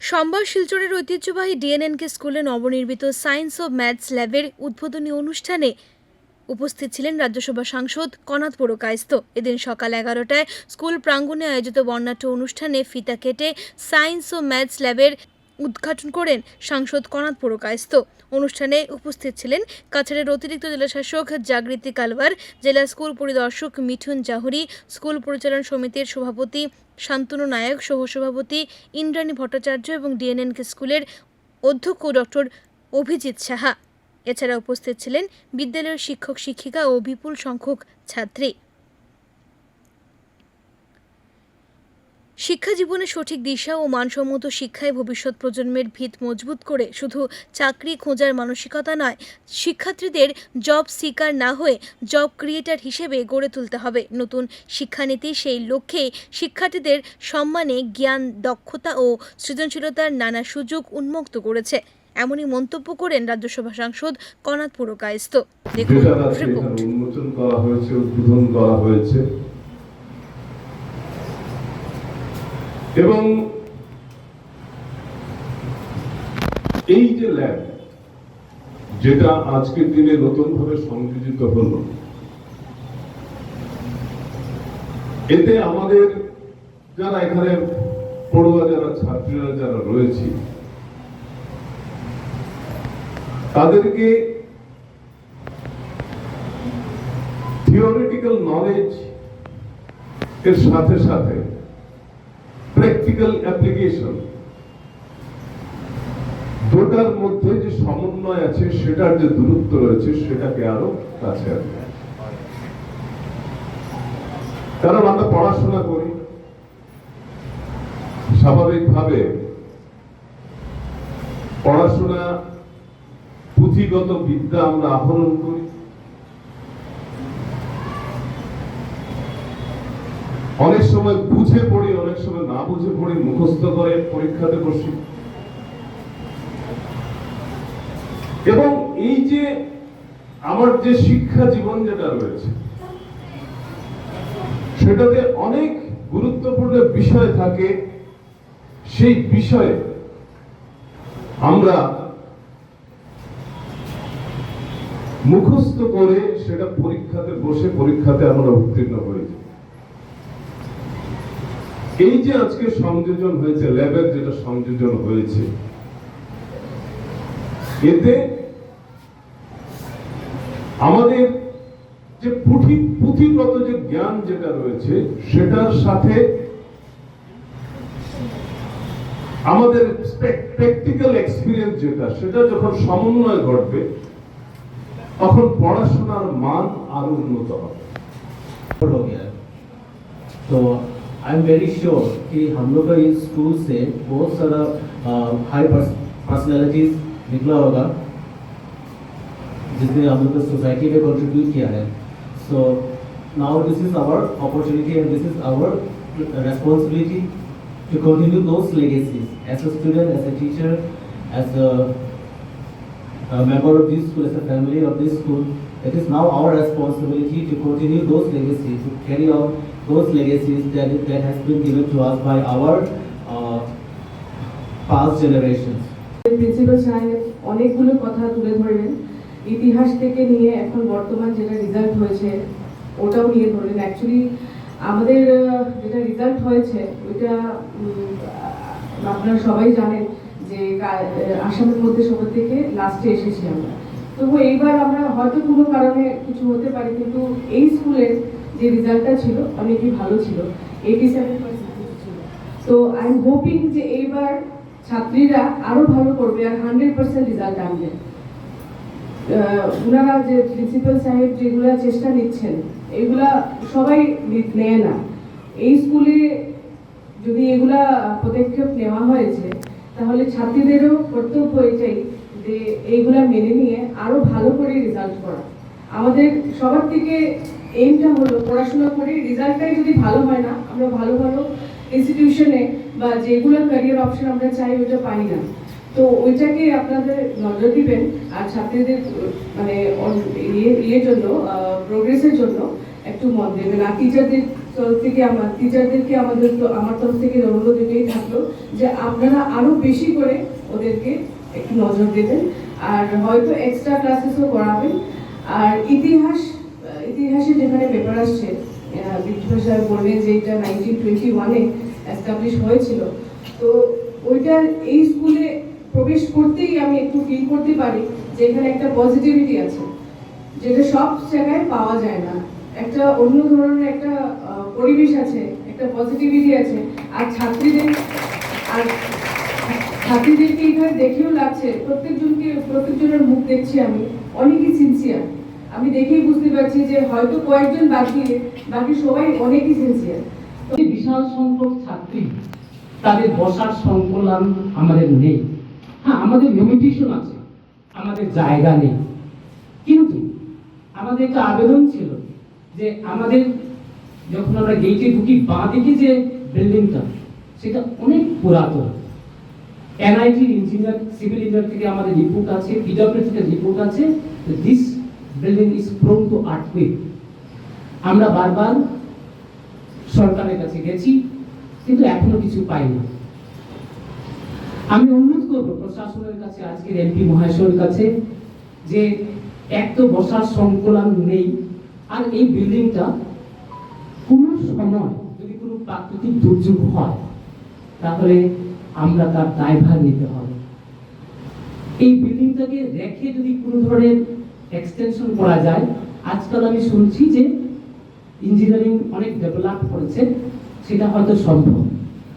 সোমবার শিলচরের ঐতিহ্যবাহী ডিএনএনকে স্কুলে নবনির্মিত সায়েন্স ও ম্যাথস ল্যাবের উদ্বোধনী অনুষ্ঠানে উপস্থিত ছিলেন রাজ্যসভা সাংসদ কনাথ পুরকায়স্থ। এদিন সকাল 11টায় স্কুল প্রাঙ্গণে আয়োজিত বর্ণাঢ্য অনুষ্ঠানে ফিতা কেটে সায়েন্স ও ম্যাথস ল্যাবের উদ্ঘাটন করেন সাংসদ কনাথ পুরকায়স্থ। অনুষ্ঠানে উপস্থিত ছিলেন কাছাড়ের অতিরিক্ত জেলাশাসক জাগৃতি কালওয়ার, জেলা স্কুল পরিদর্শক মিঠুন জাহরি, স্কুল পরিচালন সমিতির সভাপতি শান্তনু নায়ক, সহসভাপতি ইন্দ্রাণী ভট্টাচার্য এবং ডিএনএনকে স্কুলের অধ্যক্ষ ডক্টর অভিজিৎ সাহা। এছাড়া উপস্থিত ছিলেন বিদ্যালয়ের শিক্ষক শিক্ষিকা ও বিপুল সংখ্যক ছাত্রী। শিক্ষা জীবনে সঠিক দিশা ও মানসম্মত শিক্ষায় ভবিষ্যৎ প্রজন্মের ভিত মজবুত করে শুধু চাকরি খোঁজার মানসিকতা নয়, শিক্ষার্থীদের জব সিকার না হয়ে জব ক্রিয়েটার হিসেবে গড়ে তুলতে হবে। নতুন শিক্ষানীতি সেই লক্ষ্যে শিক্ষার্থীদের সম্মানে জ্ঞান, দক্ষতা ও সৃজনশীলতার নানা সুযোগ উন্মুক্ত করেছে। এমনই মন্তব্য করেন রাজ্যসভা সাংসদ কনাথ পুরকায়স্থ। দেখুন, উন্মোচন করা হয়েছে, উদ্বোধন করা হয়েছে এবং এই যে ল্যাব যেটা আজকের দিনে নতুনভাবে সংযোজিত হলো, এতে আমাদের যারা এখানে পড়ুয়া, যারা ছাত্রীরা যারা রয়েছে, তাদেরকে থিওরিটিক্যাল নলেজ এর সাথে সাথে প্র্যাকটিক্যাল অ্যাপ্লিকেশন দুটার মধ্যে যে সমন্বয় আছে, সেটার যে দূরত্ব রয়েছে, সেটাকে আরো কাছে আনবে। কারণ আমরা পড়াশোনা করি, স্বাভাবিকভাবে পড়াশোনা পুঁথিগত বিদ্যা আমরা আহরণ করি, অনেক সময় বুঝে পড়ি, অনেক সময় না বুঝে পড়ি, মুখস্থ করে পরীক্ষাতে বসি। এবং এই যে আমার যে শিক্ষা জীবন যেটা রয়েছে, সেটাতে অনেক গুরুত্বপূর্ণ বিষয় থাকে। সেই বিষয়ে আমরা মুখস্থ করে সেটা পরীক্ষাতে বসে পরীক্ষাতে আমরা উত্তীর্ণ হই। এই যে আজকে সংযোজন হয়েছে, ল্যাবের যেটা সংযোজন হয়েছে, এতে আমাদের যে পুঁথিগত যে জ্ঞান যেটা রয়েছে, সেটার সাথে আমাদের প্র্যাকটিক্যাল এক্সপিরিয়েন্স যেটা, সেটা যখন সমন্বয় ঘটবে, তখন পড়াশোনার মান আরো উন্নত হবে। तो आई एम वेरी श्योर कि हम लोग का इस स्कूल से बहुत सारा हाई पर्सनैलिटीज निकला होगा, जिसने हम लोग सोसाइटी में कंट्रीब्यूट किया है। So now this is our opportunity and this is our responsibility to continue those legacies as a student, as a teacher, as a member of this school, as a family of this school. It is now our responsibility to continue those legacies, to carry out those legacies that has been given to us by our past generations. Principal সাহেব অনেকগুলো কথা তুলে ধরলেন, ইতিহাস থেকে নিয়ে এখন বর্তমান যেটা রেজাল্ট হয়েছে ওটাও নিয়ে ধরলেন। অ্যাকচুয়ালি আমাদের যেটা রেজাল্ট হয়েছে ওইটা আপনারা সবাই জানেন যে আসামের মধ্যে সবার থেকে লাস্টে এসেছি আমরা। তবু এইবার আমরা হয়তো কোনো কারণে কিছু হতে পারে, কিন্তু এই স্কুলের যে রেজাল্টটা ছিল অনেকই ভালো ছিল, 87% ছিল। তো আই এম হোপিং যে এইবার ছাত্রীরা আরো ভালো করবে আর 100% রেজাল্ট আনবে। ওনারা যে প্রিন্সিপাল সাহেব যেগুলা চেষ্টা নিচ্ছেন, এগুলা সবাই নেয় না। এই স্কুলে যদি এগুলা পদক্ষেপ নেওয়া হয়েছে, তাহলে ছাত্রীদেরও কর্তব্য এটাই যে এইগুলা মেনে নিয়ে আরো ভালো করে রেজাল্ট করা। আমাদের সবার থেকে এইমটা হলো পড়াশোনা করে রেজাল্টটাই যদি ভালো হয় না, আমরা ভালো ভালো ইনস্টিটিউশনে বা যেগুলো ক্যারিয়ার অপশন আমরা চাই ওইটা পাই না। তো ওইটাকে আপনাদের নজর দিবেন আর ছাত্রীদের মানে ইয়ের জন্য, প্রোগ্রেসের জন্য একটু মত দেবেন। আর টিচারদের তরফ থেকে আমার টিচারদেরকে আমার তরফ থেকে অনুরোধ এটাই থাকলো যে আপনারা আরো বেশি করে ওদেরকে একটু নজর দেবেন, আর হয়তো এক্সট্রা ক্লাসেসও করাবেন। আর ইতিহাসে যেখানে পেপার আসছে, বিদ্যুৎ সাহেব বললেন যে এটা 1921-এ এস্টাবলিশ হয়েছিল, তো ওইটা এই স্কুলে প্রবেশ করতেই আমি একটু ফিল করতে পারি যে এখানে একটা পজিটিভিটি আছে, যেটা সব জায়গায় পাওয়া যায় না। একটা অন্য ধরনের একটা পরিবেশ আছে, একটা পজিটিভিটি আছে। আর ছাত্রীদেরকে এখানে দেখেও লাগছে, প্রত্যেকজনের মুখ দেখছি আমি, অনেকই সিনসিয়ার। আমি দেখেই বুঝতে পারছি যে হয়তো কয়েকজন বাকি সবাই অনেকই সিনসিয়ার। বিশাল সংখ্যক ছাত্রী, তাদের বসার সংকুলান আমাদের নেই। হ্যাঁ, আমাদের লিমিটেশন আছে, আমাদের জায়গা নেই, কিন্তু আমাদের একটা আবেদন ছিল যে আমাদের যখন আমরা গেটে ঢুকি, বাঁ দিকে যে বিল্ডিংটা সেটা অনেক পুরাতন। এনআইটি ইঞ্জিনিয়ার, সিভিল ইঞ্জিনিয়ার থেকে আমাদের রিপোর্ট আছে, পিডব্লিউ থেকে রিপোর্ট আছে, this building is prone two earthquake. আমরা বারবার সরকারের কাছে গেছি, কিন্তু এখনো কিছু পাইনি। আমি অনুরোধ করব প্রশাসনের কাছে, আজকের এমপি মহাশয়ের কাছে, যে এক তো বসার সংকুলান নেই, আর এই বিল্ডিংটা কোনো সময় যদি কোনো প্রাকৃতিক দুর্যোগ হয় তাহলে আমরা তার দায়ভার নিতে হবে। এই বিল্ডিংটাকে রেখে যদি কোনো ধরনের এক্সটেনশন করা যায়, আজকাল আমি শুনছি যে ইঞ্জিনিয়ারিং অনেক ডেভেলপ করেছে, সেটা হয়তো সম্ভব।